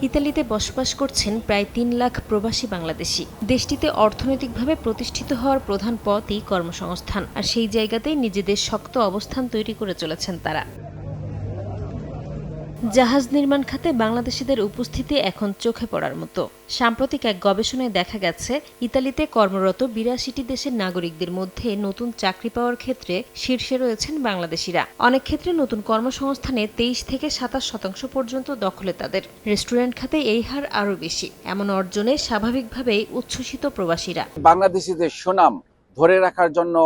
ইতালিতে বসবাস করছেন প্রায় ৩ লাখ প্রবাসী বাংলাদেশি। দেশটিতে অর্থনৈতিকভাবে প্রতিষ্ঠিত হওয়ার প্রধান পথই কর্মসংস্থান, আর সেই জায়গাতেই নিজেদের শক্ত অবস্থান তৈরি করে চলেছেন তারা। জাহাজ নির্মাণ খাতে বাংলাদেশিদের উপস্থিতি এখন চোখে পড়ার মতো। সাম্প্রতিক এক গবেষণায় দেখা গেছে, ইতালিতে কর্মরত ৮২টি দেশের নাগরিকদের মধ্যে নতুন চাকরি পাওয়ার ক্ষেত্রে শীর্ষে রয়েছেন বাংলাদেশিরা। অনেক ক্ষেত্রে নতুন কর্মসংস্থানে ২৩ থেকে ২৭% পর্যন্ত দখলে তাদের। রেস্টুরেন্ট খাতে এই হার আরও বেশি। এমন অর্জনে স্বাভাবিকভাবেই উচ্ছ্বসিত প্রবাসীরা। বাংলাদেশিদের সুনাম ধরে রাখার জন্য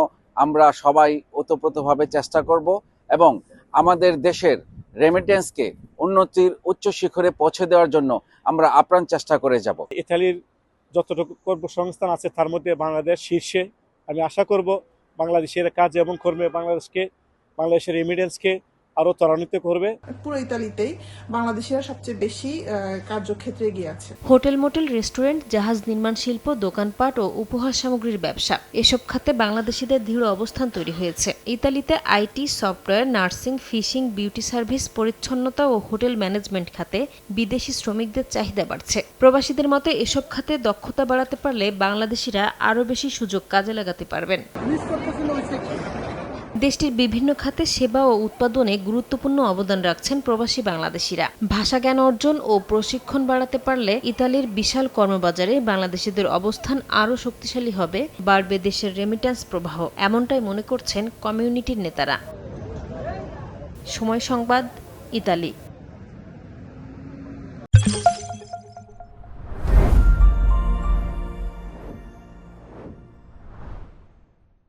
আমরা সবাই ওতপ্রোতভাবে চেষ্টা করব এবং আমাদের দেশের রেমিটেন্সকে উন্নতির উচ্চ শিখরে পৌঁছে দেওয়ার জন্য আমরা আপ্রাণ চেষ্টা করে যাব। ইতালির যতটুকু কর্মসংস্থান আছে তার মধ্যে বাংলাদেশ শীর্ষে। আমি আশা করব বাংলাদেশের কাজ এবং কর্মে বাংলাদেশের রেমিটেন্সকে আরো ত্বরান্বিত করবে। পুরো ইতালিতেই বাংলাদেশিরা সবচেয়ে বেশি কার্যক্ষেত্রে এগিয়ে আছে। হোটেল, মোটেল, রেস্টুরেন্ট, জাহাজ নির্মাণ শিল্প, দোকানপাট ও উপহার সামগ্রীর ব্যবসা, এসব খাতে বাংলাদেশিদের দৃঢ় অবস্থান তৈরি হয়েছে। ইতালিতে IT, software, nursing, fishing, beauty service, পরিচ্ছন্নতা ও হোটেল ম্যানেজমেন্ট খাতে বিদেশি শ্রমিকদের চাহিদা বাড়ছে। প্রবাসীদের মতে এসব খাতে দক্ষতা বাড়াতে পারলে বাংলাদেশিরা আরও বেশি সুযোগ কাজে লাগাতে পারবেন। দেশটির বিভিন্ন খাতে সেবা ও উৎপাদনে গুরুত্বপূর্ণ অবদান রাখছেন প্রবাসী বাংলাদেশিরা। ভাষা জ্ঞান অর্জন ও প্রশিক্ষণ বাড়াতে পারলে ইতালির বিশাল কর্মবাজারে বাংলাদেশিদের অবস্থান আরও শক্তিশালী হবে, বাড়বে দেশের রেমিট্যান্স প্রবাহ। এমনটাই মনে করছেন কমিউনিটির নেতারা। সময় সংবাদ, ইতালি।